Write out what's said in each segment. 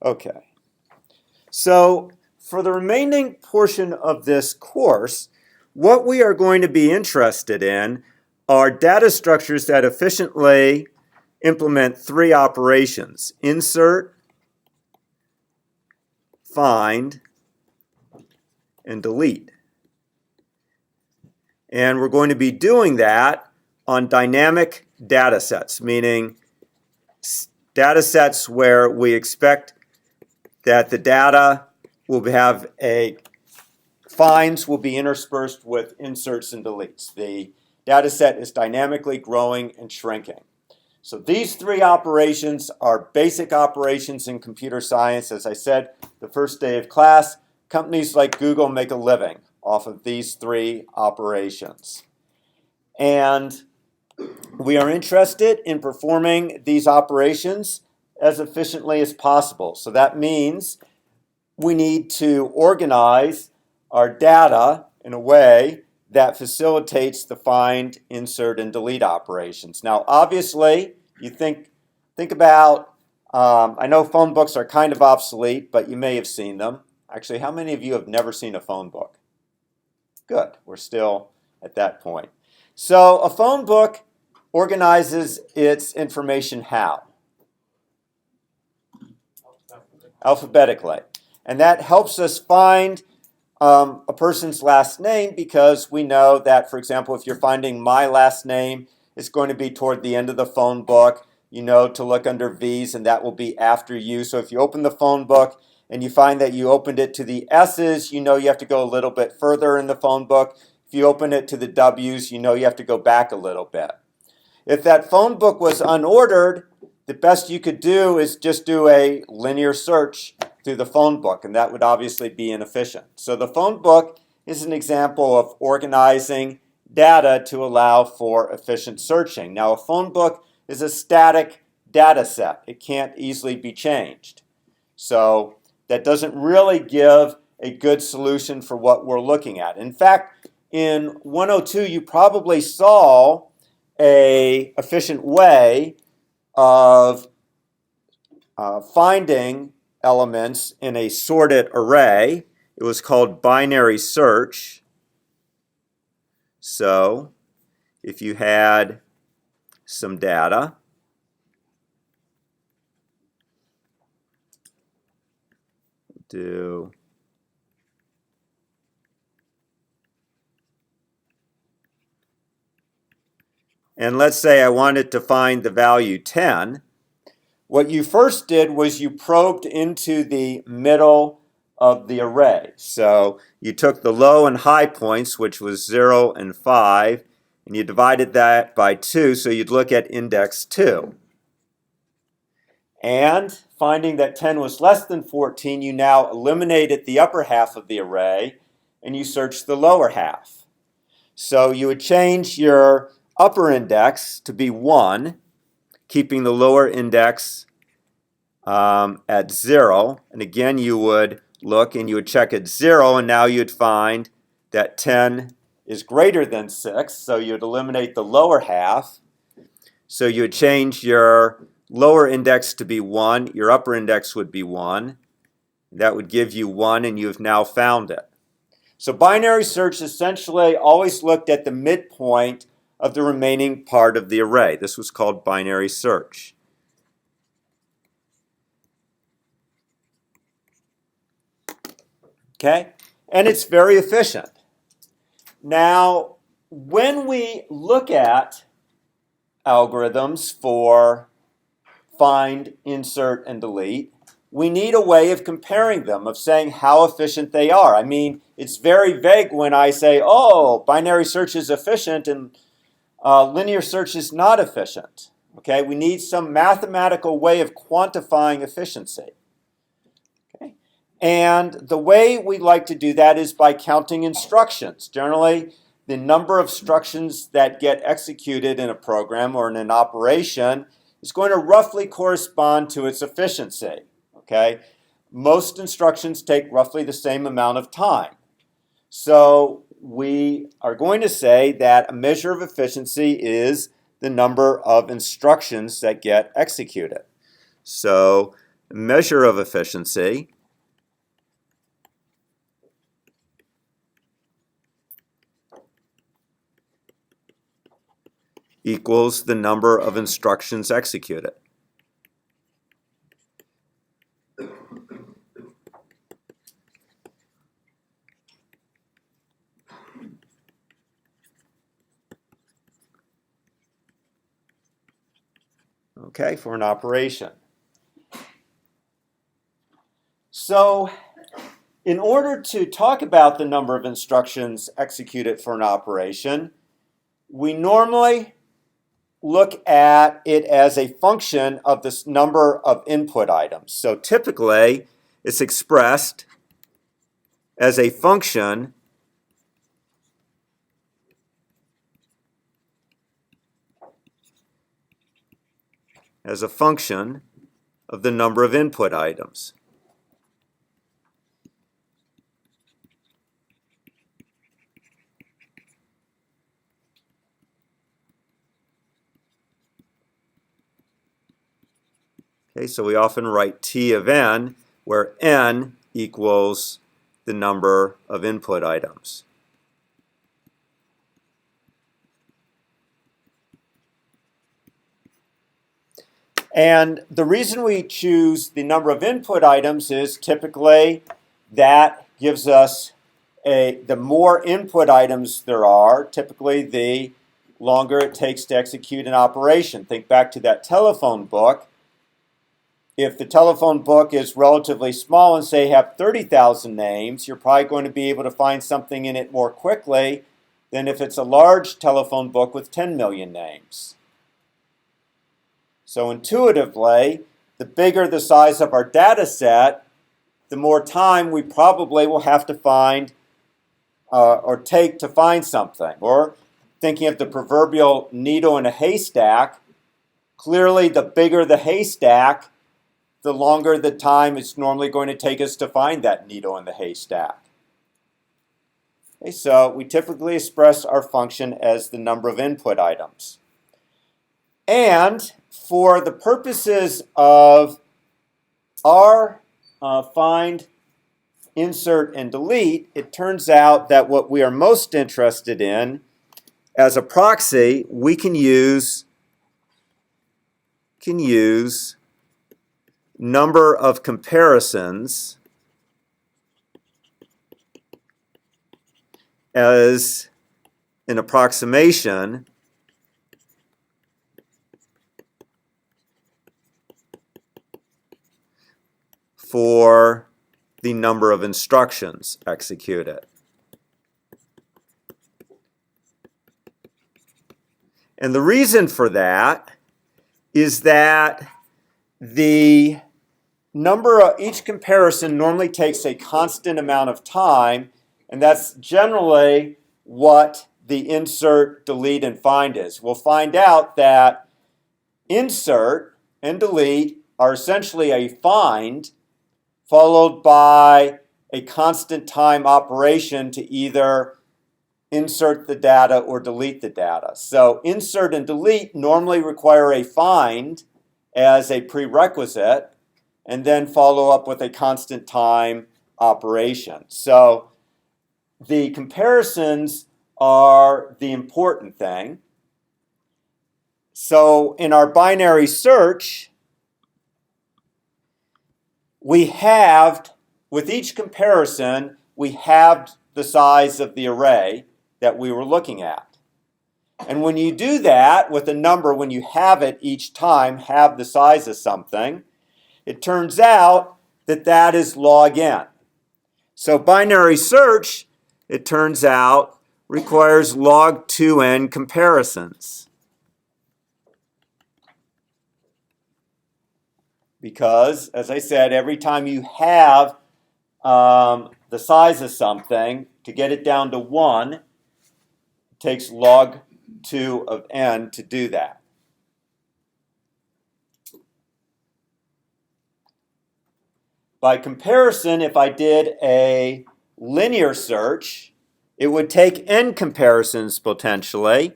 Okay. So for the remaining portion of this course, what we are going to be interested in are data structures that efficiently implement three operations: insert, find, and delete. And we're going to be doing that on dynamic data sets, meaning data sets where we expect that the data will have finds will be interspersed with inserts and deletes. The data set is dynamically growing and shrinking. So these three operations are basic operations in computer science. As I said, the first day of class, companies like Google make a living off of these three operations. And we are interested in performing these operations as efficiently as possible. So that means we need to organize our data in a way that facilitates the find, insert, and delete operations. Now, obviously, you think about, I know phone books are kind of obsolete, but you may have seen them. Actually, how many of you have never seen a phone book? Good, we're still at that point. So a phone book organizes its information how? Alphabetically. And that helps us find a person's last name, because we know that, for example, if you're finding my last name, it's going to be toward the end of the phone book. You know to look under V's, and that will be after you. So if you open the phone book and you find that you opened it to the S's, you know you have to go a little bit further in the phone book. If you open it to the W's, you know you have to go back a little bit. If that phone book was unordered, the best you could do is just do a linear search through the phone book, and that would obviously be inefficient. So the phone book is an example of organizing data to allow for efficient searching. Now, a phone book is a static data set. It can't easily be changed. So that doesn't really give a good solution for what we're looking at. In fact, in 102, you probably saw an efficient way of finding elements in a sorted array. It was called binary search. So if you had some data, and let's say I wanted to find the value 10, what you first did was you probed into the middle of the array. So you took the low and high points, which was 0 and 5, and you divided that by 2, so you'd look at index 2. And finding that 10 was less than 14, you now eliminated the upper half of the array, and you searched the lower half. So you would change your upper index to be 1, keeping the lower index at 0. And again, you would look and you would check at 0, and now you'd find that 10 is greater than 6, so you'd eliminate the lower half. So you would change your lower index to be 1, your upper index would be 1. That would give you 1, and you have now found it. So binary search essentially always looked at the midpoint of the remaining part of the array. This was called binary search. Okay? And it's very efficient. Now, when we look at algorithms for find, insert, and delete, we need a way of comparing them, of saying how efficient they are. I mean, it's very vague when I say, oh, binary search is efficient and linear search is not efficient. Okay, we need some mathematical way of quantifying efficiency. Okay, and the way we like to do that is by counting instructions. Generally, the number of instructions that get executed in a program or in an operation is going to roughly correspond to its efficiency. Okay, most instructions take roughly the same amount of time. So we are going to say that a measure of efficiency is the number of instructions that get executed. So measure of efficiency equals the number of instructions executed. Okay, for an operation. So, in order to talk about the number of instructions executed for an operation, we normally look at it as a function of this number of input items. So typically, it's expressed as a function of the number of input items. Okay, so we often write T of n, where n equals the number of input items. And the reason we choose the number of input items is typically that gives us the more input items there are, typically the longer it takes to execute an operation. Think back to that telephone book. If the telephone book is relatively small and say have 30,000 names, you're probably going to be able to find something in it more quickly than if it's a large telephone book with 10 million names. So intuitively, the bigger the size of our data set, the more time we probably will have to find or take to find something. Or thinking of the proverbial needle in a haystack, clearly the bigger the haystack, the longer the time it's normally going to take us to find that needle in the haystack. Okay, so we typically express our function as the number of input items. And for the purposes of our find, insert, and delete, it turns out that what we are most interested in, as a proxy, we can use number of comparisons as an approximation for the number of instructions executed. And the reason for that is that the number of each comparison normally takes a constant amount of time, and that's generally what the insert, delete, and find is. We'll find out that insert and delete are essentially a find followed by a constant time operation to either insert the data or delete the data. So insert and delete normally require a find as a prerequisite, and then follow up with a constant time operation. So the comparisons are the important thing. So in our binary search, we halved, with each comparison, we halved the size of the array that we were looking at. And when you do that with a number, when you halve it each time, halve the size of something, it turns out that that is log n. So binary search, it turns out, requires log 2n comparisons. Because, as I said, every time you have the size of something, to get it down to 1, it takes log 2 of n to do that. By comparison, if I did a linear search, it would take n comparisons potentially.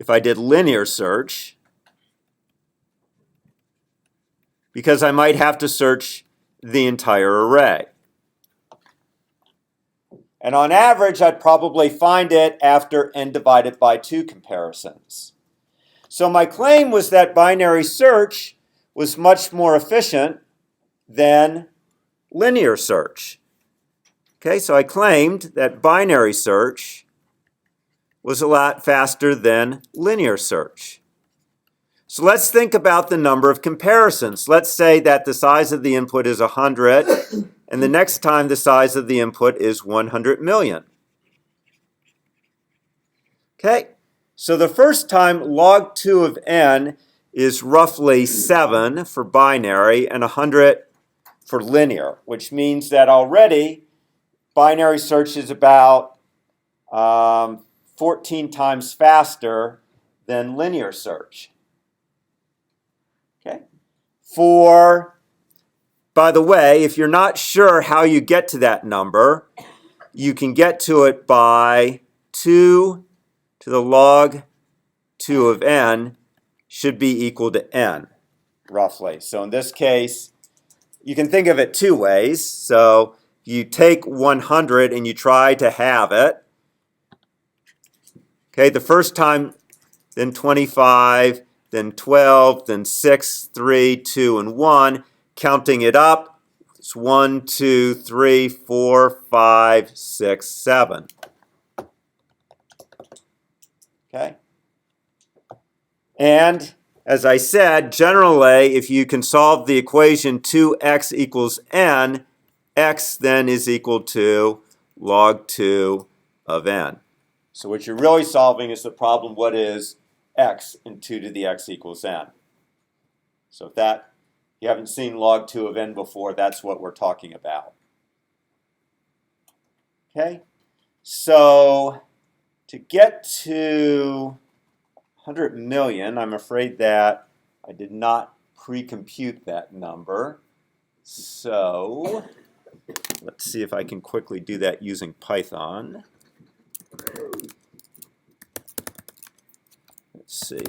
if I did linear search, because I might have to search the entire array. And on average, I'd probably find it after n divided by 2 comparisons. So my claim was that binary search was much more efficient than linear search. Okay, so I claimed that binary search was a lot faster than linear search. So let's think about the number of comparisons. Let's say that the size of the input is 100, and the next time the size of the input is 100 million. Okay, so the first time log 2 of n is roughly 7 for binary and 100 for linear, which means that already binary search is about 14 times faster than linear search. Okay. By the way, if you're not sure how you get to that number, you can get to it by 2 to the log 2 of n should be equal to n, roughly. So in this case, you can think of it two ways. So you take 100 and you try to have it. Okay, the first time, then 25, then 12, then 6, 3, 2, and 1. Counting it up, it's 1, 2, 3, 4, 5, 6, 7. Okay? And as I said, generally, if you can solve the equation 2x equals n, x then is equal to log 2 of n. So what you're really solving is the problem, what is x in 2 to the x equals n? So if you haven't seen log 2 of n before, that's what we're talking about. Okay? So to get to 100 million, I'm afraid that I did not pre-compute that number. So let's see if I can quickly do that using Python. Let's see.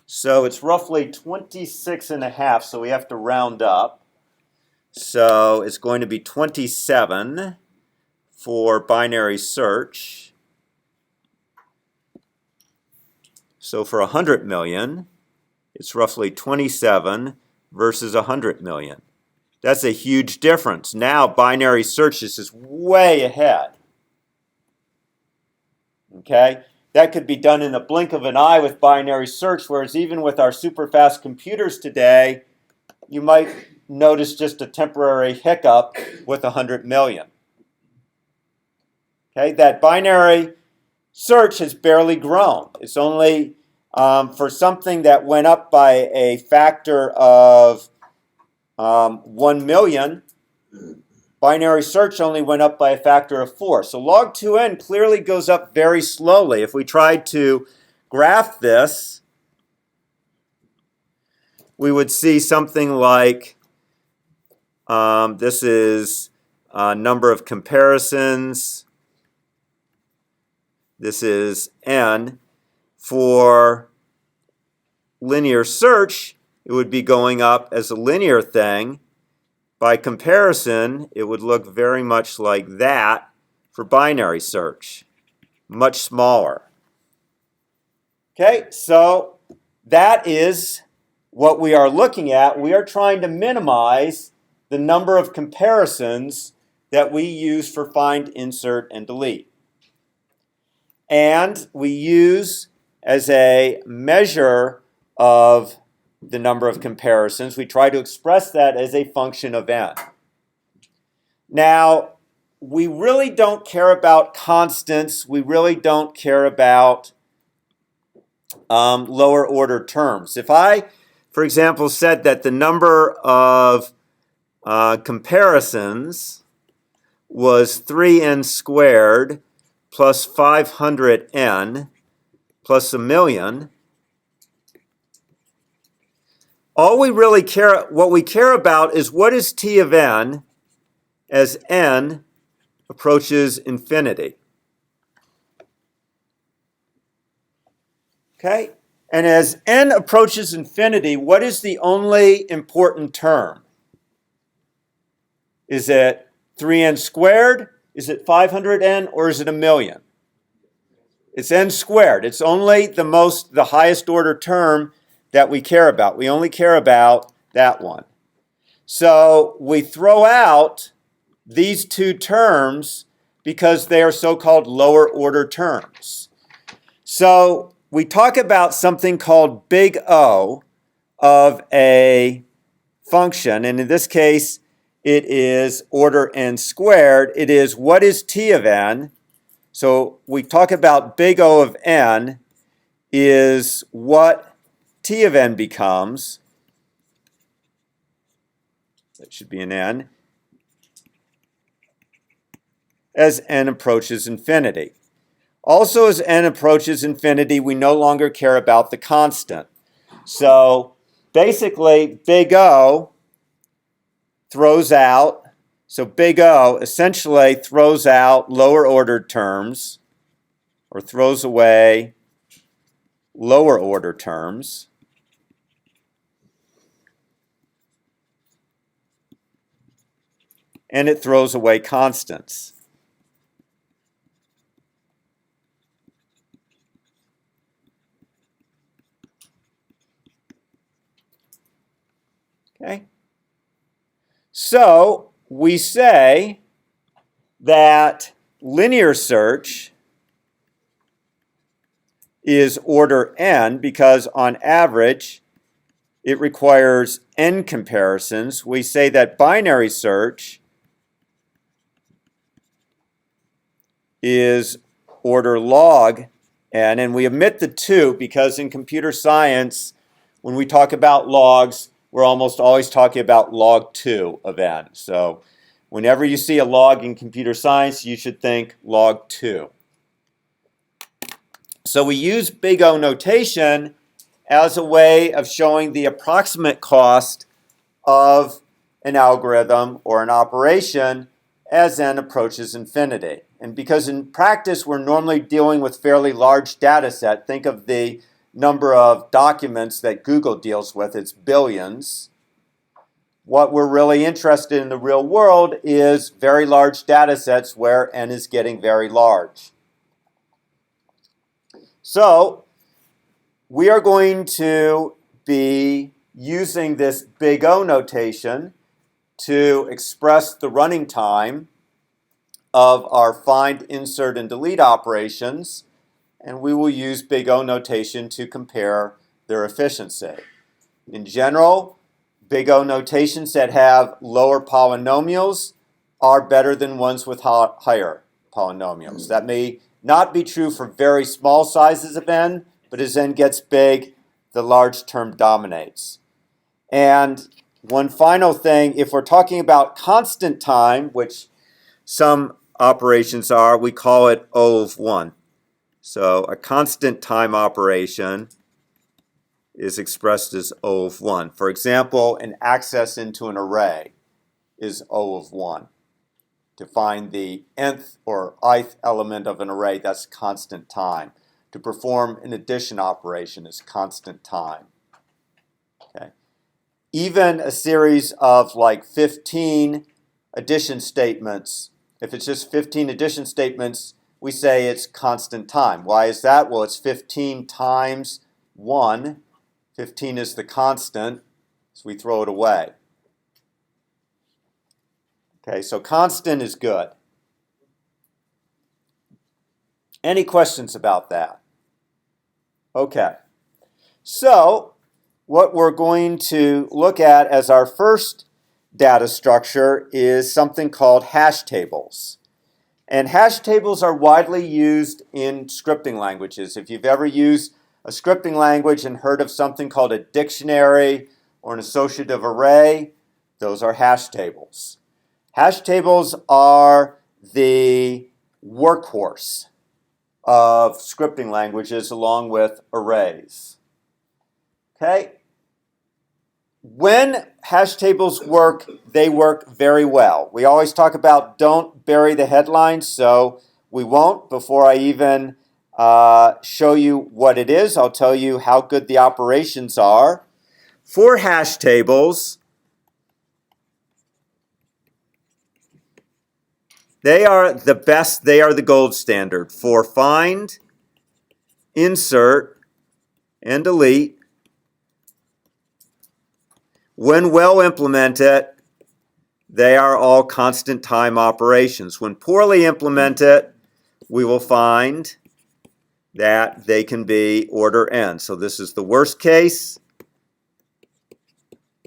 So it's roughly 26 and a half, so we have to round up. So it's going to be 27 for binary search. So for 100 million, it's roughly 27 versus 100 million. That's a huge difference. Now binary search is way ahead. Okay? That could be done in a blink of an eye with binary search, whereas even with our super fast computers today, you might notice just a temporary hiccup with 100 million. Okay, that binary search has barely grown. It's only for something that went up by a factor of 1 million, binary search only went up by a factor of 4. So log 2n clearly goes up very slowly. If we tried to graph this, we would see something like this is number of comparisons. This is n. For linear search, it would be going up as a linear thing. By comparison, it would look very much like that for binary search, much smaller. Okay, so that is what we are looking at. We are trying to minimize the number of comparisons that we use for find, insert, and delete. And we use as a measure of the number of comparisons, we try to express that as a function of n. Now, we really don't care about constants. We really don't care about lower order terms. If I, for example, said that the number of comparisons was 3n squared plus 500n plus a million, All we really what we care about is what is t of n as n approaches infinity. Okay? And as n approaches infinity, what is the only important term? Is it 3n squared? Is it 500n? Or is it a million? It's n squared. It's only the highest order term that we care about. We only care about that one. So we throw out these two terms because they are so-called lower order terms. So we talk about something called big O of a function, and in this case, it is order n squared. It is what is t of n. So we talk about big O of n is what t of n becomes. That should be an n. As n approaches infinity. Also, as n approaches infinity, we no longer care about the constant. So basically, big O throws out, so big O essentially throws out lower ordered terms, or throws away lower order terms. And it throws away constants. Okay? So we say that linear search is order n because on average it requires n comparisons. We say that binary search is order log n, and we omit the 2 because in computer science, when we talk about logs, we're almost always talking about log 2 of n. So whenever you see a log in computer science, you should think log 2. So we use big O notation as a way of showing the approximate cost of an algorithm or an operation as n approaches infinity. And because in practice we're normally dealing with fairly large data set, think of the number of documents that Google deals with, it's billions. What we're really interested in the real world is very large data sets where n is getting very large. So we are going to be using this big O notation to express the running time of our find, insert, and delete operations, and we will use big O notation to compare their efficiency. In general, big O notations that have lower polynomials are better than ones with higher polynomials. That may not be true for very small sizes of n, but as n gets big, the large term dominates. And one final thing, if we're talking about constant time, which some operations are, we call it O of 1. So a constant time operation is expressed as O of 1. For example, an access into an array is O of 1. To find the nth or ith element of an array, that's constant time. To perform an addition operation is constant time. Okay. Even a series of like 15 addition statements, if it's just 15 addition statements, we say it's constant time. Why is that? Well, it's 15 times 1. 15 is the constant, so we throw it away. Okay, so constant is good. Any questions about that? Okay, so what we're going to look at as our first data structure is something called hash tables. And hash tables are widely used in scripting languages. If you've ever used a scripting language and heard of something called a dictionary or an associative array, those are hash tables. Hash tables are the workhorse of scripting languages along with arrays. Okay? when hash tables work, they work very well. We always talk about don't bury the headlines, so we won't. Before I even show you what it is, I'll tell you how good the operations are. For hash tables, they are the best, they are the gold standard for find, insert, and delete. When well implemented, they are all constant time operations. When poorly implemented, we will find that they can be order n. So this is the worst case.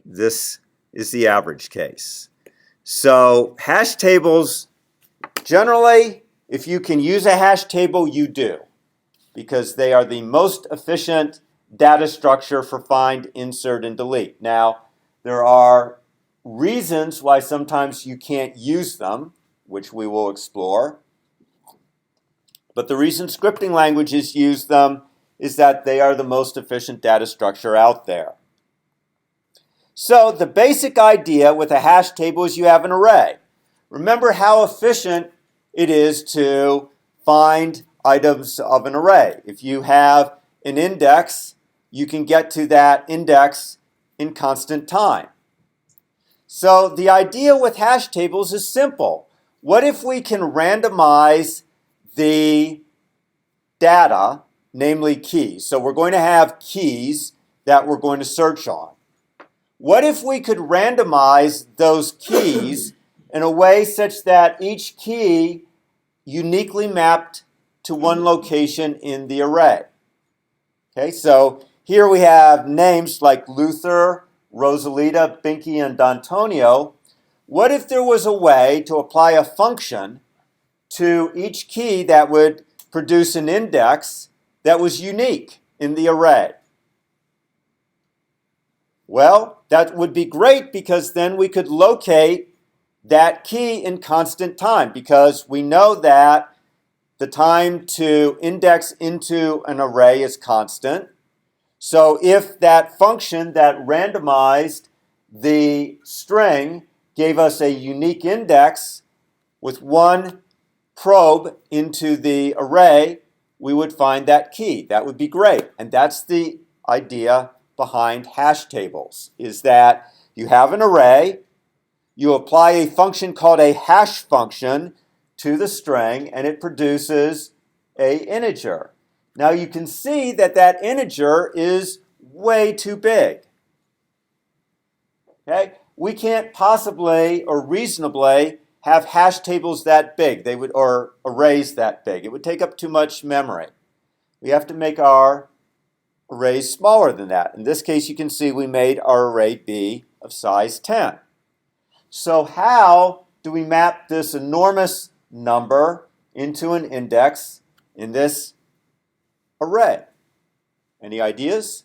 This is the average case. So hash tables, generally, if you can use a hash table, you do, because they are the most efficient data structure for find, insert, and delete. Now, there are reasons why sometimes you can't use them, which we will explore. But the reason scripting languages use them is that they are the most efficient data structure out there. So the basic idea with a hash table is you have an array. Remember how efficient it is to find items of an array. If you have an index, you can get to that index in constant time. So the idea with hash tables is simple. What if we can randomize the data, namely keys? So we're going to have keys that we're going to search on. What if we could randomize those keys in a way such that each key uniquely mapped to one location in the array? Okay, so here we have names like Luther, Rosalita, Binky, and D'Antonio. What if there was a way to apply a function to each key that would produce an index that was unique in the array? Well, that would be great, because then we could locate that key in constant time, because we know that the time to index into an array is constant. So if that function that randomized the string gave us a unique index with one probe into the array, we would find that key. That would be great. And that's the idea behind hash tables, is that you have an array, you apply a function called a hash function to the string, and it produces an integer. Now you can see that that integer is way too big. Okay? We can't possibly or reasonably have hash tables that big, or arrays that big. It would take up too much memory. We have to make our arrays smaller than that. In this case, you can see we made our array be of size 10. So how do we map this enormous number into an index in this array? Any ideas?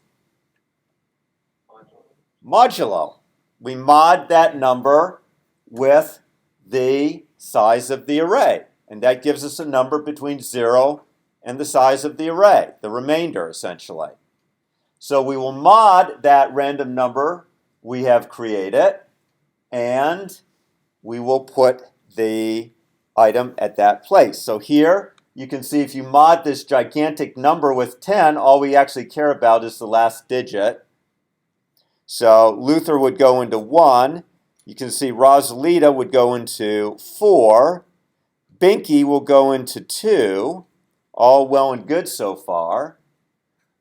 Modulo. We mod that number with the size of the array, and that gives us a number between 0 and the size of the array, the remainder essentially. So we will mod that random number we have created, and we will put the item at that place. So here you can see if you mod this gigantic number with 10, all we actually care about is the last digit. So Luther would go into 1. You can see Rosalita would go into 4. Binky will go into 2. All well and good so far.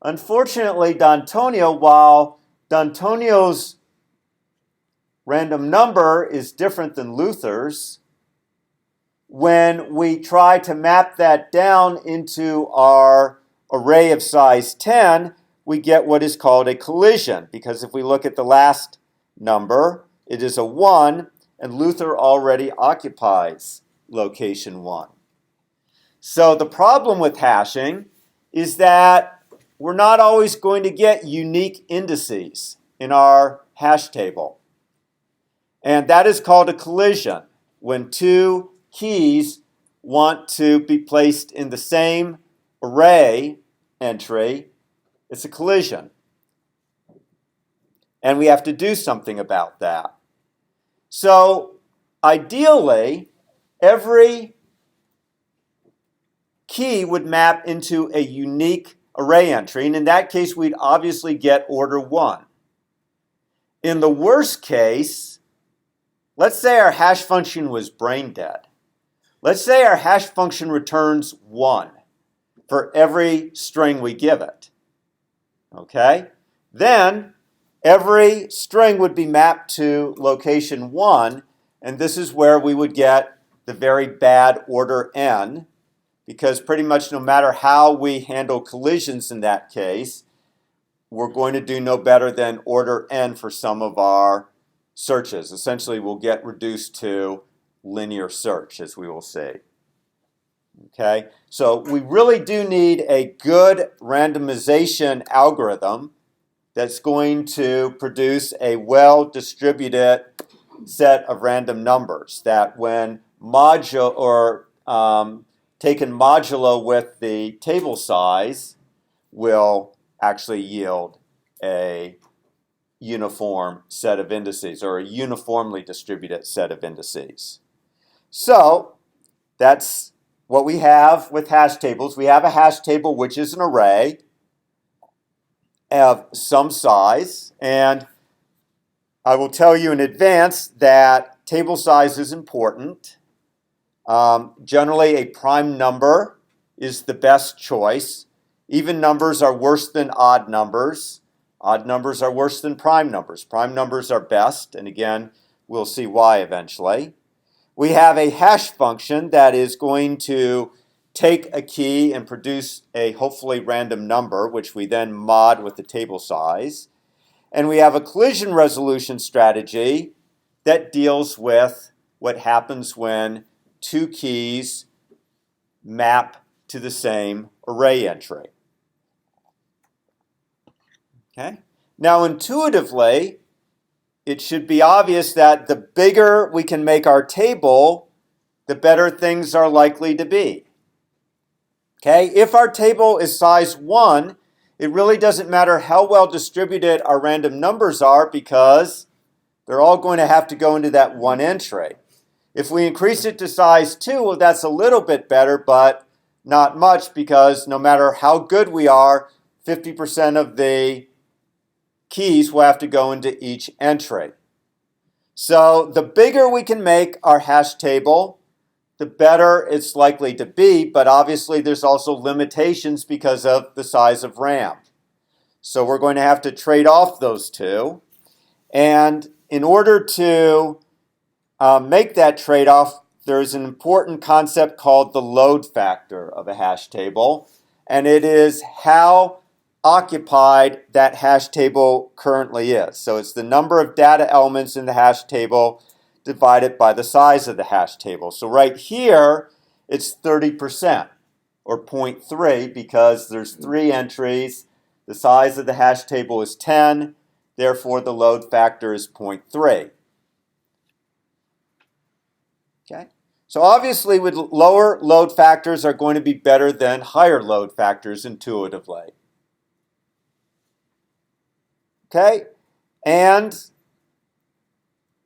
Unfortunately, D'Antonio, while D'Antonio's random number is different than Luther's, when we try to map that down into our array of size 10, we get what is called a collision, because if we look at the last number, it is a 1, and Luther already occupies location 1. So the problem with hashing is that we're not always going to get unique indices in our hash table. And that is called a collision, when two keys want to be placed in the same array entry. It's a collision. and we have to do something about that. So ideally, every key would map into a unique array entry, and in that case, we'd obviously get order 1. In the worst case, let's say our hash function was brain dead. Let's say our hash function returns 1 for every string we give it. Okay? Then every string would be mapped to location 1, and this is where we would get the very bad order n, because pretty much no matter how we handle collisions in that case, we're going to do no better than order n for some of our searches. Essentially, we'll get reduced to linear search, as we will see. Okay, so we really do need a good randomization algorithm that's going to produce a well-distributed set of random numbers that when taken modulo with the table size will actually yield a uniform set of indices, or a uniformly distributed set of indices. So that's what we have with hash tables. We have a hash table which is an array of some size, and I will tell you in advance that table size is important. Generally, a prime number is the best choice. Even numbers are worse than odd numbers. Odd numbers are worse than prime numbers. Prime numbers are best, and again, we'll see why eventually. We have a hash function that is going to take a key and produce a hopefully random number, which we then mod with the table size. And we have a collision resolution strategy that deals with what happens when two keys map to the same array entry. Okay? Now, intuitively, it should be obvious that the bigger we can make our table, the better things are likely to be. Okay? If our table is size 1, it really doesn't matter how well distributed our random numbers are, because they're all going to have to go into that one entry. If we increase it to size 2, well, that's a little bit better, but not much, because no matter how good we are, 50% of the keys will have to go into each entry. So the bigger we can make our hash table, the better it's likely to be, but obviously there's also limitations because of the size of RAM. So we're going to have to trade off those two. And in order to make that trade-off, there's an important concept called the load factor of a hash table, and it is how occupied that hash table currently is. So it's the number of data elements in the hash table divided by the size of the hash table. So right here, it's 30%, or 0.3, because there's 3 entries. The size of the hash table is 10, therefore the load factor is 0.3. Okay? So obviously, with lower load factors are going to be better than higher load factors intuitively. Okay? And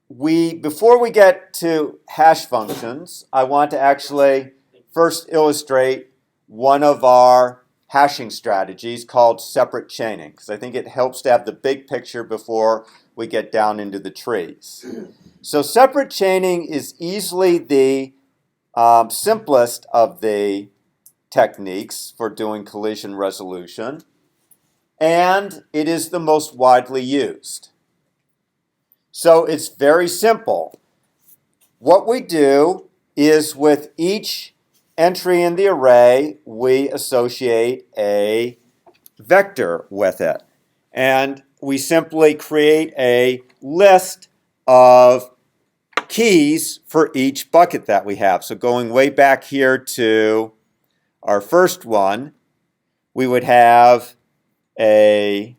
before we get to hash functions, I want to actually first illustrate one of our hashing strategies called separate chaining, because I think it helps to have the big picture before we get down into the trees. So separate chaining is easily the simplest of the techniques for doing collision resolution, and it is the most widely used. So it's very simple. What we do is with each entry in the array, we associate a vector with it. And we simply create a list of keys for each bucket that we have. So going way back here to our first one, we would have a,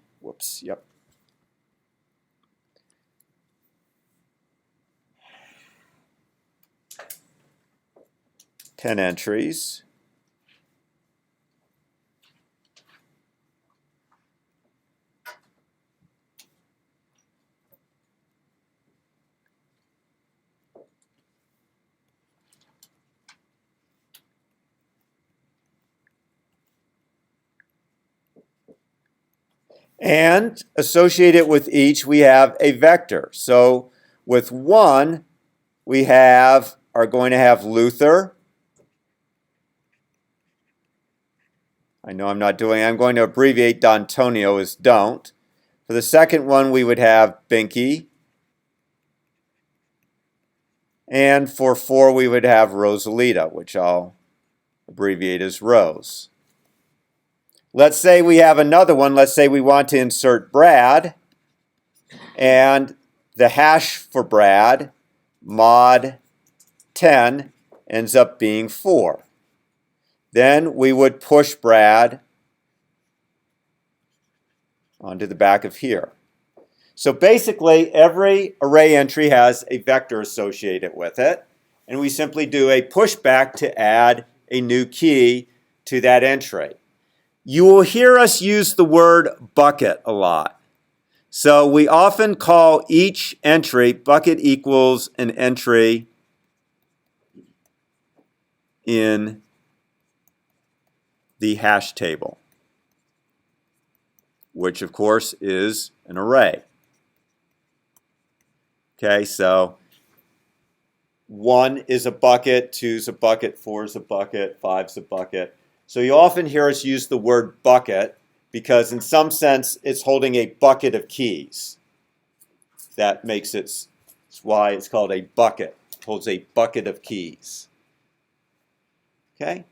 10 entries. And associated with each, we have a vector. So with 1, we are going to have Luther. I'm going to abbreviate D'Antonio as don't. For the second one, we would have Binky. And for 4, we would have Rosalita, which I'll abbreviate as Rose. Let's say we have another one. Let's say we want to insert Brad. And the hash for Brad, mod 10, ends up being 4. Then we would push Brad onto the back of here. So basically, every array entry has a vector associated with it, and we simply do a pushback to add a new key to that entry. You will hear us use the word bucket a lot. So we often call each entry, bucket equals an entry in the hash table, which of course is an array. Okay, so 1 is a bucket, 2 is a bucket, 4 is a bucket, 5 is a bucket. So you often hear us use the word bucket because in some sense it's holding a bucket of keys. That makes that's why it's called a bucket. It holds a bucket of keys. Okay?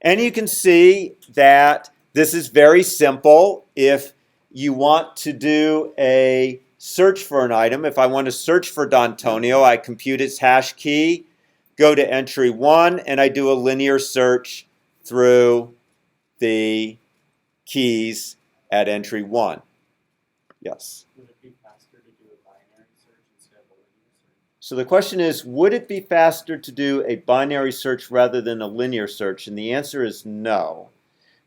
And you can see that this is very simple. If you want to do a search for an item, if I want to search for D'Antonio, I compute its hash key, go to entry 1, and I do a linear search through the keys at entry 1. Yes? Would it be faster to do a binary search instead of a linear search? So the question is, would it be faster to do a binary search rather than a linear search? And the answer is no.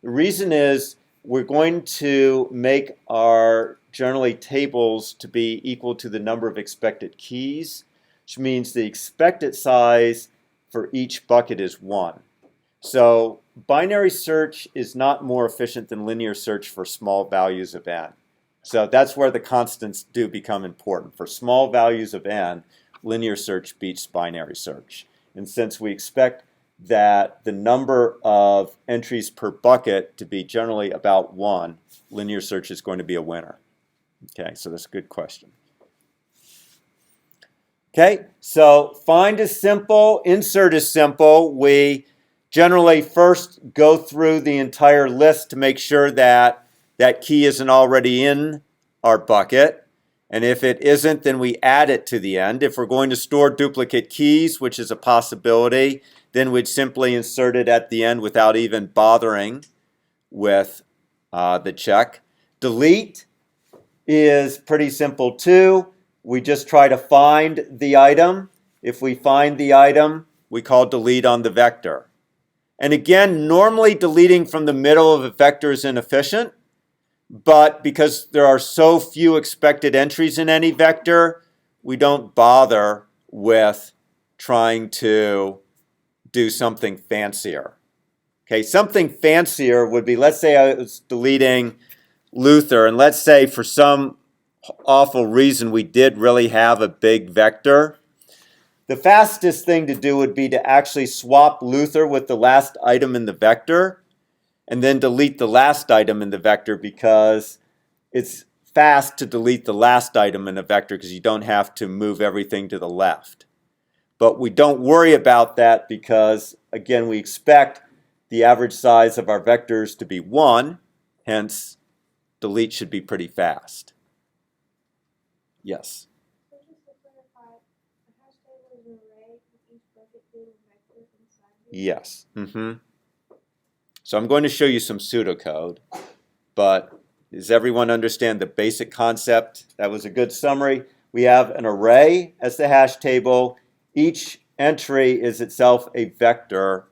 The reason is we're going to make our generally tables to be equal to the number of expected keys, which means the expected size for each bucket is 1. So binary search is not more efficient than linear search for small values of n. So that's where the constants do become important. For small values of n, linear search beats binary search. And since we expect that the number of entries per bucket to be generally about 1, linear search is going to be a winner. Okay, so that's a good question. Okay, so find is simple, insert is simple. We generally first go through the entire list to make sure that that key isn't already in our bucket. And if it isn't, then we add it to the end. If we're going to store duplicate keys, which is a possibility, then we'd simply insert it at the end without even bothering with the check. Delete is pretty simple too. We just try to find the item. If we find the item, we call delete on the vector. And again, normally deleting from the middle of a vector is inefficient, but because there are so few expected entries in any vector, we don't bother with trying to do something fancier. Okay, something fancier would be, let's say I was deleting Luther, and let's say for some awful reason we did really have a big vector. The fastest thing to do would be to actually swap Luther with the last item in the vector and then delete the last item in the vector, because it's fast to delete the last item in a vector because you don't have to move everything to the left. But we don't worry about that because, again, we expect the average size of our vectors to be 1, hence delete should be pretty fast. Yes? So just to clarify, the hash table is an array with each bucket being a vector inside it? Yes. So I'm going to show you some pseudocode, but does everyone understand the basic concept? That was a good summary. We have an array as the hash table. Each entry is itself a vector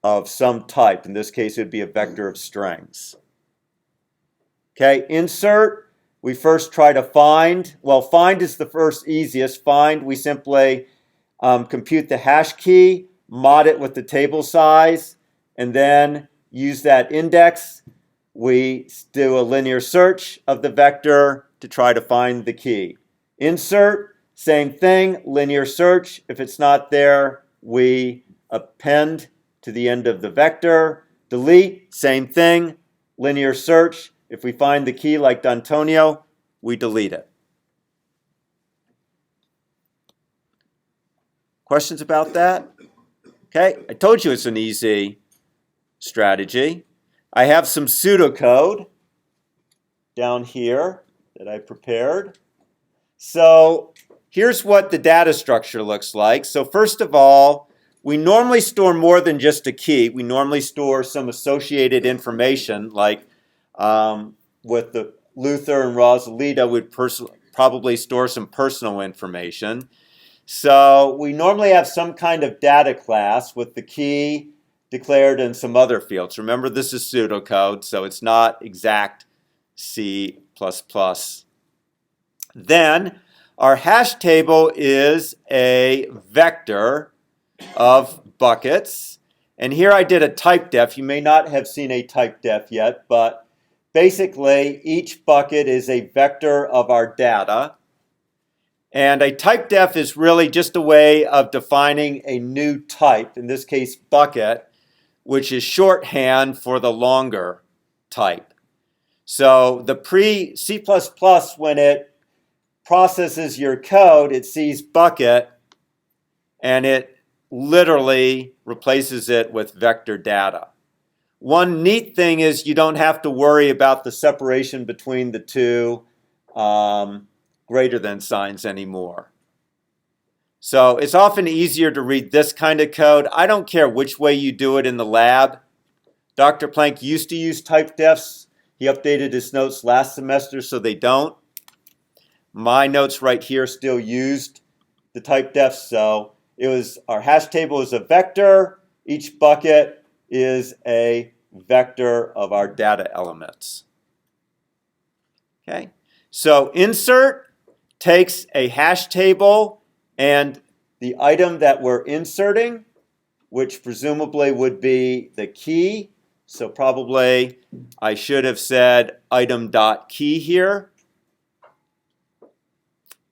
of some type. In this case, it would be a vector of strings. Okay, insert. We first try to find. Well, find is the first easiest. Find, we simply compute the hash key, mod it with the table size, and then use that index we do a linear search of the vector to try to find the key. Insert, same thing, linear search. If it's not there, we append to the end of the vector. Delete, same thing, linear search. If we find the key like D'Antonio, we delete it. Questions about that? Okay, I told you it's an easy strategy. I have some pseudocode down here that I prepared. So here's what the data structure looks like. So first of all, we normally store more than just a key. We normally store some associated information, like with the Luther and Rosalita, we'd probably store some personal information. So we normally have some kind of data class with the key declared in some other fields. Remember, this is pseudocode, so it's not exact C++. Then our hash table is a vector of buckets. And here I did a type def. You may not have seen a type def yet, but basically each bucket is a vector of our data. And a type def is really just a way of defining a new type, in this case bucket, which is shorthand for the longer type. So the pre-C++, when it processes your code, it sees bucket and it literally replaces it with vector data. One neat thing is you don't have to worry about the separation between the two greater than signs anymore. So it's often easier to read this kind of code. I don't care which way you do it in the lab. Dr. Planck used to use type defs. He updated his notes last semester so they don't. My notes right here still used the type defs. So it was our hash table is a vector. Each bucket is a vector of our data elements. Okay, so insert takes a hash table and the item that we're inserting, which presumably would be the key. So probably I should have said item.key here.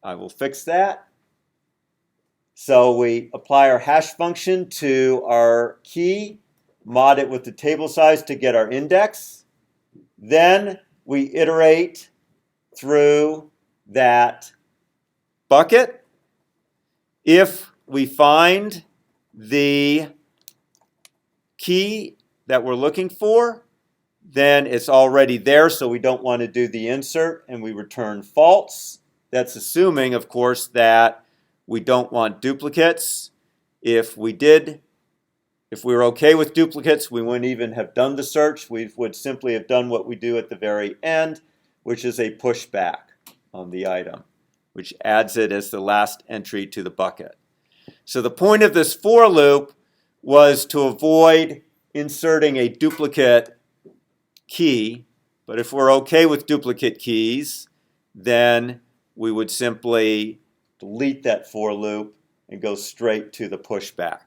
I will fix that. So we apply our hash function to our key, mod it with the table size to get our index. Then we iterate through that bucket. If we find the key that we're looking for, then it's already there, so we don't want to do the insert, and we return false. That's assuming, of course, that we don't want duplicates. If we were okay with duplicates, we wouldn't even have done the search. We would simply have done what we do at the very end, which is a pushback on the item, which adds it as the last entry to the bucket. So the point of this for loop was to avoid inserting a duplicate key, but if we're okay with duplicate keys, then we would simply delete that for loop and go straight to the pushback.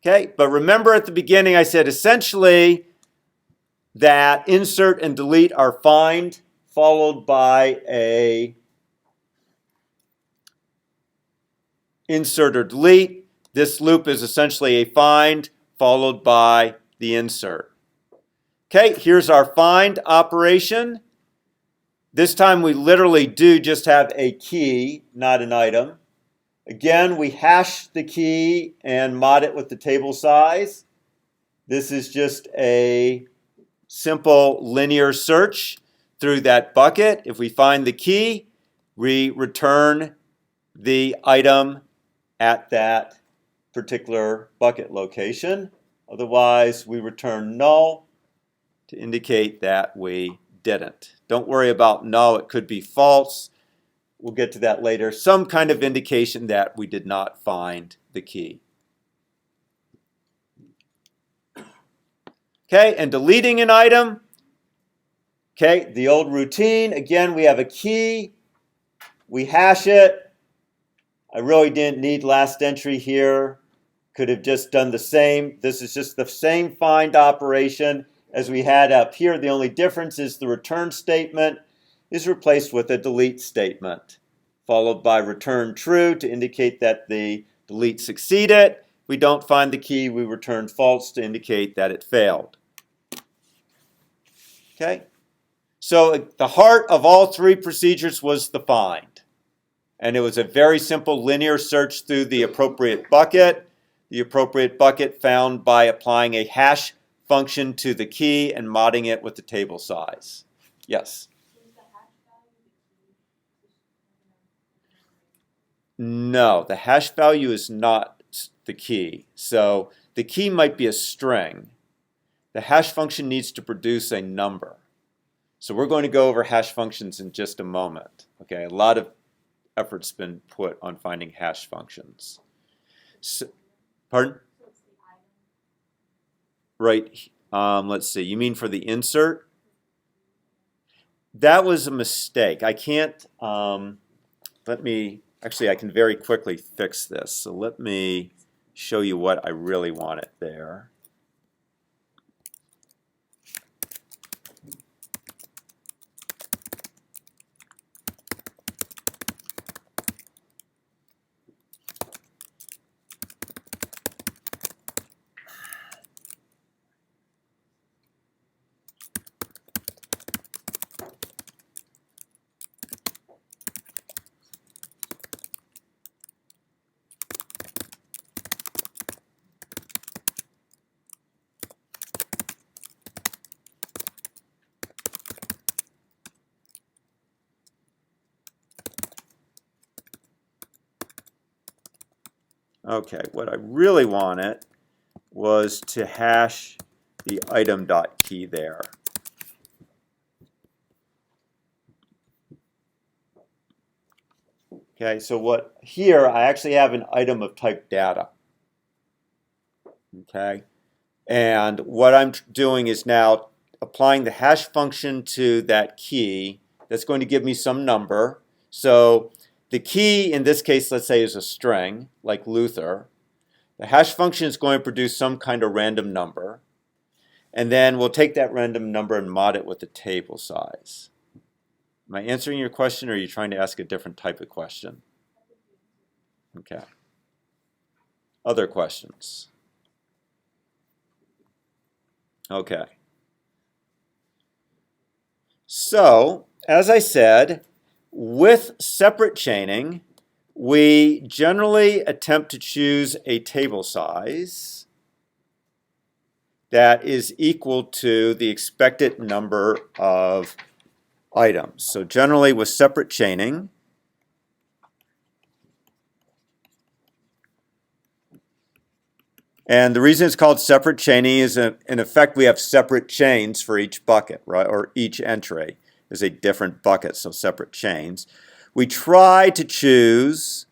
Okay, but remember at the beginning I said essentially that insert and delete are find followed by a insert or delete. This loop is essentially a find followed by the insert. Okay, here's our find operation. This time we literally do just have a key, not an item. Again, we hash the key and mod it with the table size. This is just a simple linear search through that bucket. If we find the key, we return the item at that particular bucket location. Otherwise, we return null to indicate that we didn't. Don't worry about null, it could be false. We'll get to that later. Some kind of indication that we did not find the key. Okay, and deleting an item. Okay, the old routine. Again, we have a key. We hash it. I really didn't need last entry here. Could have just done the same. This is just the same find operation. as we had up here. The only difference is the return statement is replaced with a delete statement, followed by return true to indicate that the delete succeeded. If we don't find the key, we return false to indicate that it failed. Okay? So the heart of all three procedures was the find. And it was a very simple linear search through the appropriate bucket. The appropriate bucket found by applying a hash function to the key and modding it with the table size. Yes? No, the hash value is not the key. So the key might be a string. The hash function needs to produce a number. So we're going to go over hash functions in just a moment. Okay, a lot of effort's been put on finding hash functions. So, pardon? Right. Let's see. You mean for the insert? That was a mistake. I can't. Actually, I can very quickly fix this. So let me show you what I really wanted there. Okay, what I really wanted was to hash the item dot key there. Okay, so what here I actually have an item of type data. Okay, and what I'm doing is now applying the hash function to that key. That's going to give me some number. So the key in this case, let's say, is a string, like Luther. The hash function is going to produce some kind of random number. And then we'll take that random number and mod it with the table size. Am I answering your question, or are you trying to ask a different type of question? Okay. Other questions? Okay. So, as I said, with separate chaining, we generally attempt to choose a table size that is equal to the expected number of items. So generally with separate chaining, and the reason it's called separate chaining is in effect we have separate chains for each bucket, right? Or each entry is a different bucket, so separate chains. We try to choose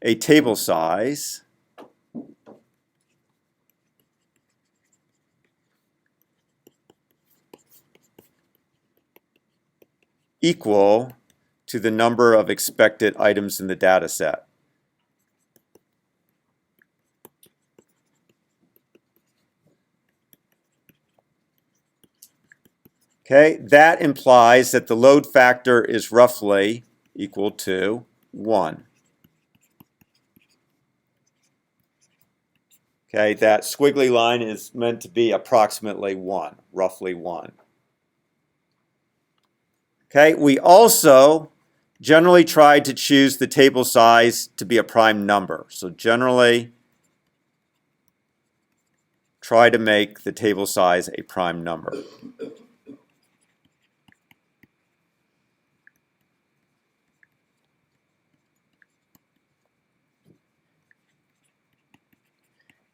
a table size equal to the number of expected items in the data set. Okay, that implies that the load factor is roughly equal to 1. Okay, that squiggly line is meant to be approximately 1, roughly 1. Okay, we also generally try to choose the table size to be a prime number. So generally try to make the table size a prime number.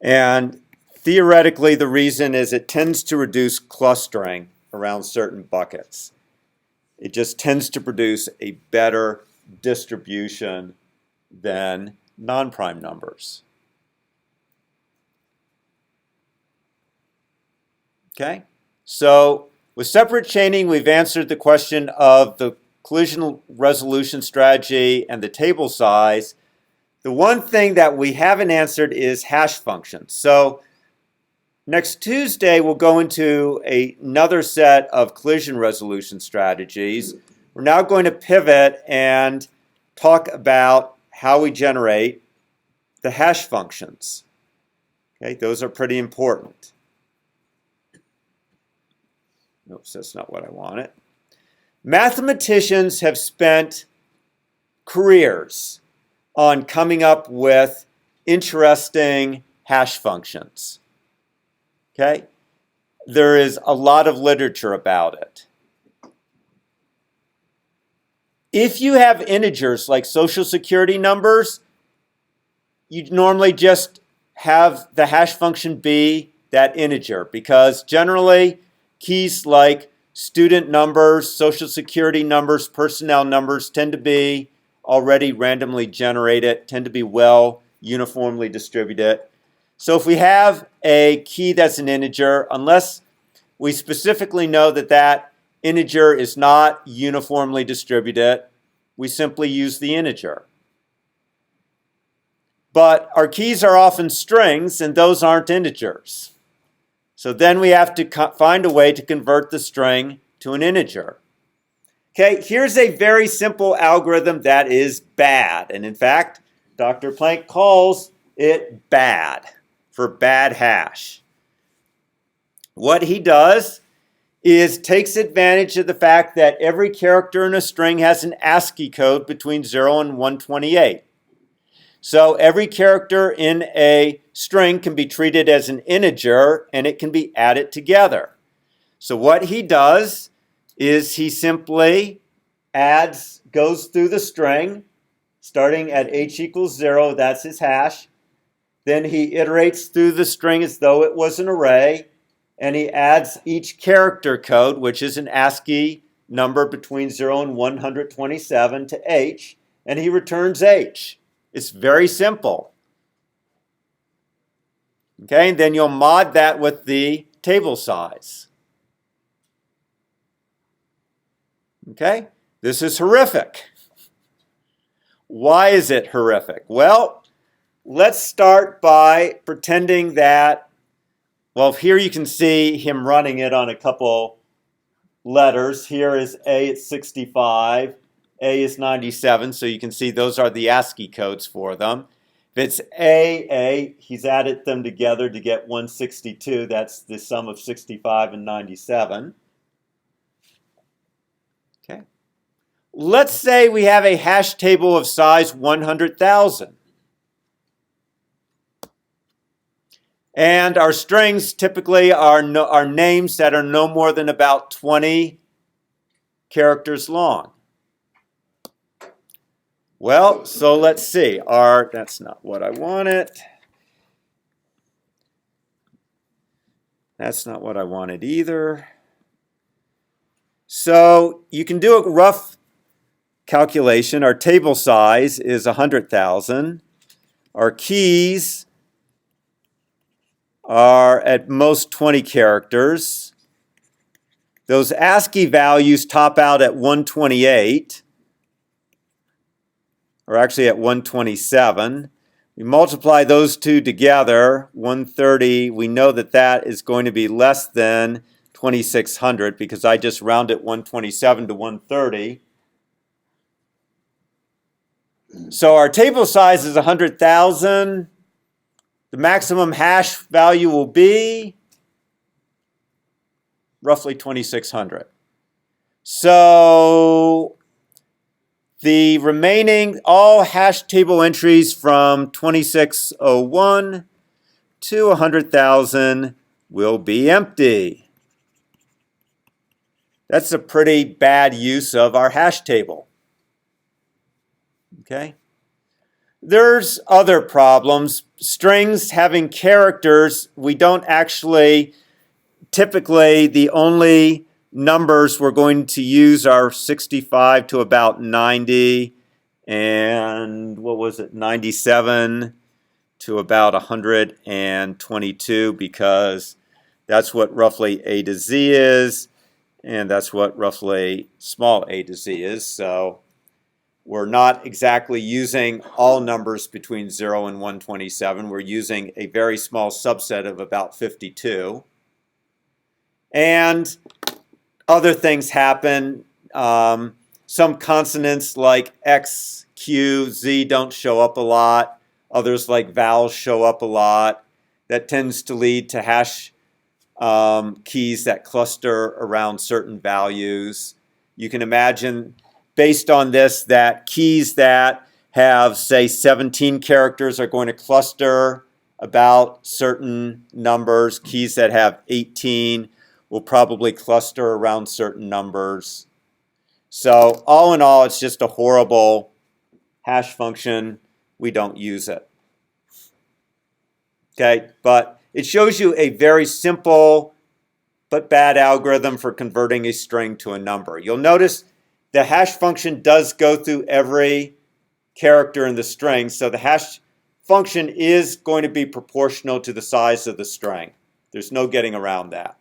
And theoretically, the reason is it tends to reduce clustering around certain buckets. It just tends to produce a better distribution than non-prime numbers. Okay, so with separate chaining, we've answered the question of the collision resolution strategy and the table size. The one thing that we haven't answered is hash functions. So Next Tuesday, we'll go into another set of collision resolution strategies. We're now going to pivot and talk about how we generate the hash functions. Okay, those are pretty important. Oops, that's not what I wanted. Mathematicians have spent careers on coming up with interesting hash functions. Okay? There is a lot of literature about it. If you have integers like social security numbers, you normally just have the hash function be that integer, because generally keys like student numbers, social security numbers, personnel numbers tend to be already randomly generated, tend to be well uniformly distributed. So if we have a key that's an integer, unless we specifically know that that integer is not uniformly distributed, we simply use the integer. But our keys are often strings, and those aren't integers. So then we have to find a way to convert the string to an integer. Okay, here's a very simple algorithm that is bad. And in fact, Dr. Planck calls it bad, for bad hash. What he does is takes advantage of the fact that every character in a string has an ASCII code between 0 and 128. So every character in a string can be treated as an integer, and it can be added together. So what he does is he simply goes through the string, starting at h equals 0, that's his hash. Then he iterates through the string as though it was an array, and he adds each character code, which is an ASCII number between 0 and 127, to h, and he returns h. It's very simple. Okay, and then you'll mod that with the table size. Okay, this is horrific. Why is it horrific? Well, let's start by pretending that, well, here you can see him running it on a couple letters. Here is A at 65, A is 97, so you can see those are the ASCII codes for them. If it's A, he's added them together to get 162. That's the sum of 65 and 97. Okay. Let's say we have a hash table of size 100,000. And our strings typically are names that are no more than about 20 characters long. Well, so let's see. That's not what I wanted. That's not what I wanted either. So you can do a rough calculation. Our table size is 100,000. Our keys are at most 20 characters. Those ASCII values top out at 128, or actually at 127. We multiply those two together, 130. We know that that is going to be less than 2,600 because I just rounded 127 to 130. So our table size is 100,000. The maximum hash value will be roughly 2,600. So the remaining all hash table entries from 2601 to 100,000 will be empty. That's a pretty bad use of our hash table. Okay? There's other problems. Strings having characters, we don't actually, typically the only numbers we're going to use are 65 to about 90 and 97 to about 122 because that's what roughly A to Z is and that's what roughly small a to Z is. So we're not exactly using all numbers between 0 and 127. We're using a very small subset of about 52. And other things happen. Some consonants like X, Q, Z don't show up a lot. Others like vowels show up a lot. That tends to lead to hash keys that cluster around certain values. You can imagine, based on this, that keys that have, say, 17 characters are going to cluster about certain numbers. Keys that have 18 will probably cluster around certain numbers. So all in all, it's just a horrible hash function. We don't use it. Okay, but it shows you a very simple but bad algorithm for converting a string to a number. You'll notice the hash function does go through every character in the string, so the hash function is going to be proportional to the size of the string. There's no getting around that.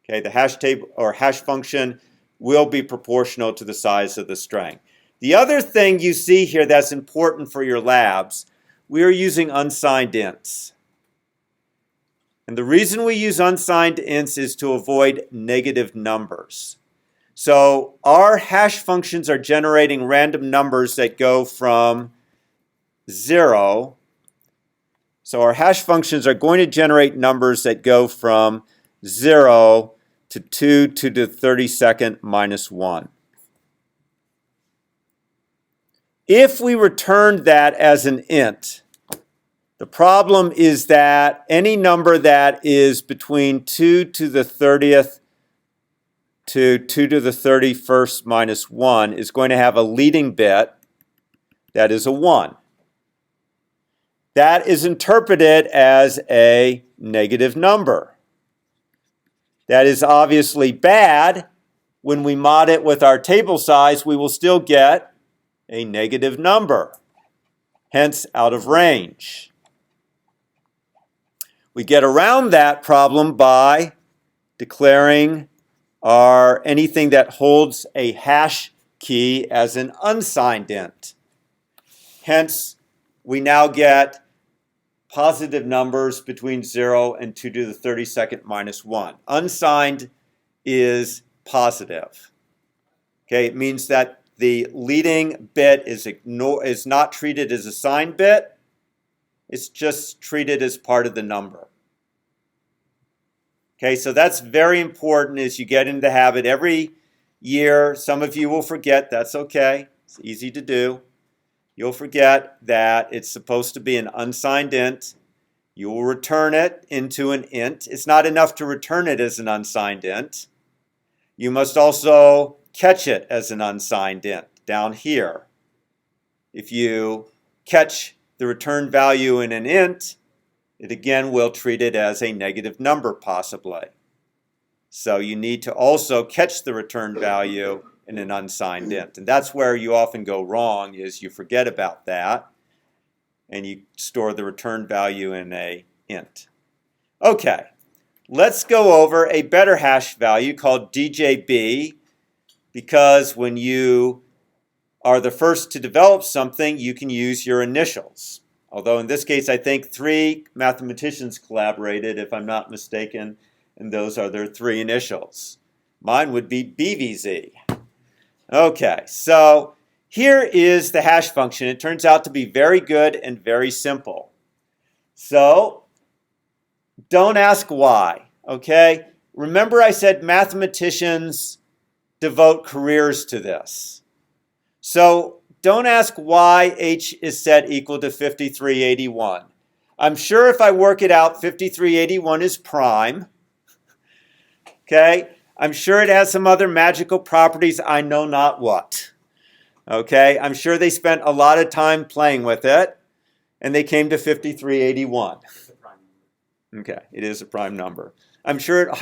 Okay, the hash table or hash function will be proportional to the size of the string. The other thing you see here that's important for your labs, we are using unsigned ints. And the reason we use unsigned ints is to avoid negative numbers. So our hash functions are generating random numbers that go from 0. So our hash functions are going to generate numbers that go from 0 to 2 to the 32nd minus 1. If we returned that as an int, the problem is that any number that is between 2 to the 30th to 2 to the 31st minus 1 is going to have a leading bit that is a 1. That is interpreted as a negative number. That is obviously bad. When we mod it with our table size, we will still get a negative number, hence out of range. We get around that problem by declaring anything that holds a hash key as an unsigned int. Hence, we now get positive numbers between 0 and 2 to the 32nd minus 1. Unsigned is positive. Okay, it means that the leading bit is not treated as a signed bit. It's just treated as part of the number. Okay, so that's very important as you get into the habit. Every year, some of you will forget. That's okay. It's easy to do. You'll forget that it's supposed to be an unsigned int. You will return it into an int. It's not enough to return it as an unsigned int. You must also catch it as an unsigned int down here. If you catch the return value in an int, it again will treat it as a negative number possibly. So you need to also catch the return value in an unsigned int. And that's where you often go wrong, is you forget about that and you store the return value in a int. Okay, let's go over a better hash value called DJB, because when you are the first to develop something, you can use your initials. Although in this case, I think 3 mathematicians collaborated, if I'm not mistaken, and those are their 3 initials. Mine would be BVZ. Okay, so here is the hash function. It turns out to be very good and very simple. So don't ask why, okay? Remember I said mathematicians devote careers to this. So don't ask why h is set equal to 5381. I'm sure if I work it out, 5381 is prime. Okay? I'm sure it has some other magical properties, I know not what. Okay? I'm sure they spent a lot of time playing with it, and they came to 5381. It's a prime number. Okay, it is a prime number. I'm sure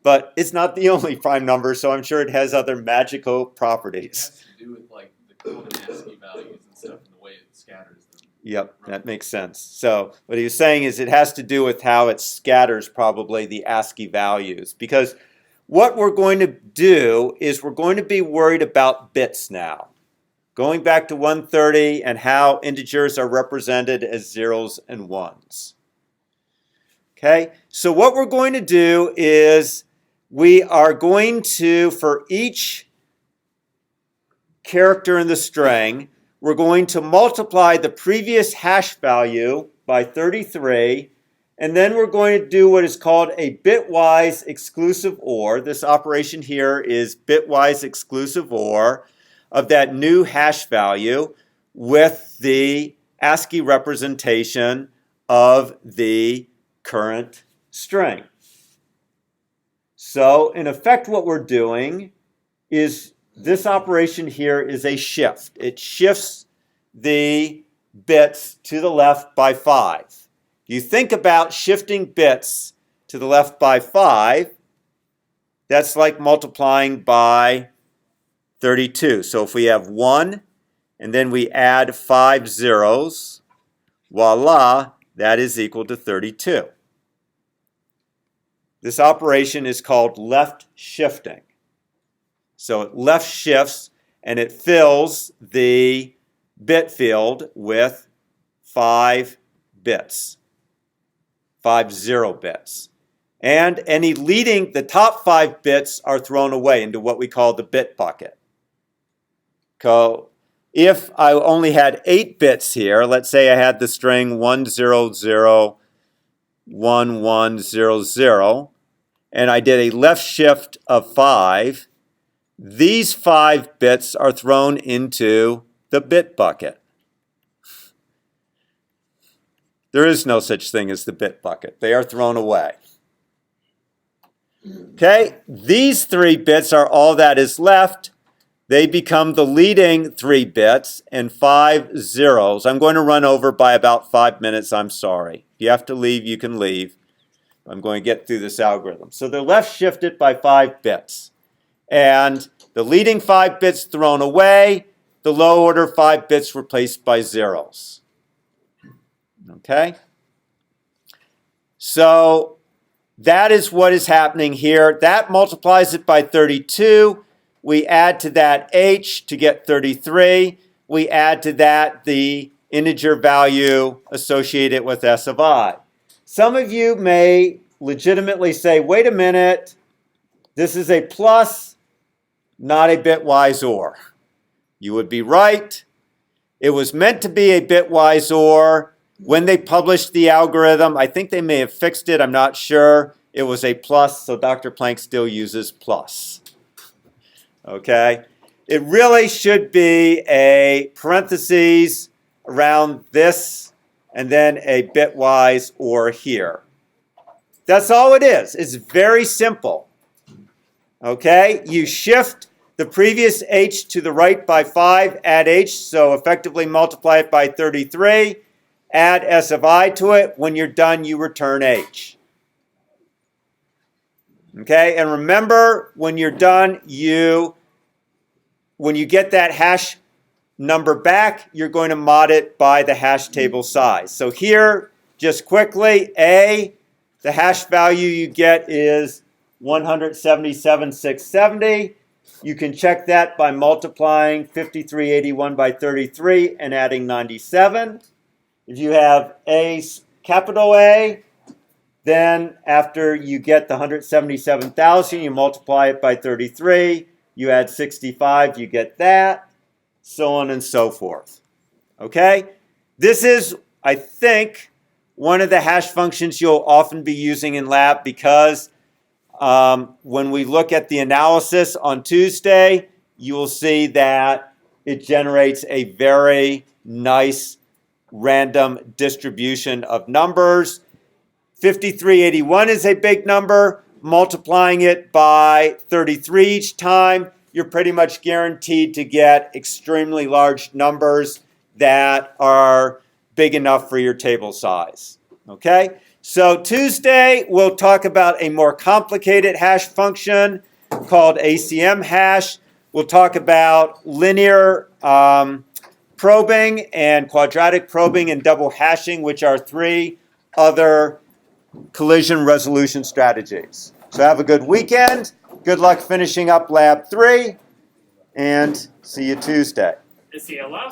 but it's not the only prime number, so I'm sure it has other magical It properties. has to do with like the common ASCII values and stuff and the way it scatters them. Yep, that makes sense. So what he was saying is it has to do with how it scatters probably the ASCII values. Because what we're going to do is we're going to be worried about bits now. going back to 130 and how integers are represented as zeros and ones. Okay, so what we're going to do is we are going to, for each character in the string, we're going to multiply the previous hash value by 33, and then we're going to do what is called a bitwise exclusive OR. This operation here is bitwise exclusive OR of that new hash value with the ASCII representation of the current string. So in effect what we're doing is this operation here is a shift. It shifts the bits to the left by 5. You think about shifting bits to the left by 5, that's like multiplying by 32. So if we have 1 and then we add 5 zeros, voila, that is equal to 32. This operation is called left shifting. So it left shifts and it fills the bit field with 5 bits, 50 bits. And any leading, the top 5 bits are thrown away into what we call the bit bucket. So if I only had 8 bits here, let's say I had the string 1001100, and I did a left shift of 5, these 5 bits are thrown into the bit bucket. There is no such thing as the bit bucket. They are thrown away. Okay, these 3 bits are all that is left. They become the leading 3 bits and 5 zeros. I'm going to run over by about 5 minutes, I'm sorry. If you have to leave, you can leave. I'm going to get through this algorithm. So they're left shifted by 5 bits. And the leading 5 bits thrown away, the low order 5 bits replaced by zeros. Okay? So that is what is happening here. That multiplies it by 32. We add to that h to get 33. We add to that the integer value associated with s of I. Some of you may legitimately say, wait a minute, this is a plus, not a bitwise OR. You would be right. It was meant to be a bitwise OR. When they published the algorithm, I think they may have fixed it, I'm not sure. It was a plus, so Dr. Planck still uses plus. Okay? It really should be a parentheses around this and then a bitwise OR here. That's all it is. It's very simple. Okay? You shift the previous h to the right by 5, add h, so effectively multiply it by 33, add s of I to it. When you're done, you return h. Okay? And remember, when you're done, when you get that hash number back, you're going to mod it by the hash table size. So here, just quickly, A, the hash value you get is 177,670. You can check that by multiplying 5381 by 33 and adding 97. If you have A, capital A, then after you get the 177,000, you multiply it by 33. You add 65, you get that, so on and so forth. Okay? This is, I think, one of the hash functions you'll often be using in lab because when we look at the analysis on Tuesday, you will see that it generates a very nice random distribution of numbers. 5381 is a big number. Multiplying it by 33 each time, you're pretty much guaranteed to get extremely large numbers that are big enough for your table size. Okay? So Tuesday, we'll talk about a more complicated hash function called ACM hash. We'll talk about linear probing and quadratic probing and double hashing, which are 3 other collision resolution strategies. So have a good weekend. Good luck finishing up Lab 3, and see you Tuesday. see, a lot of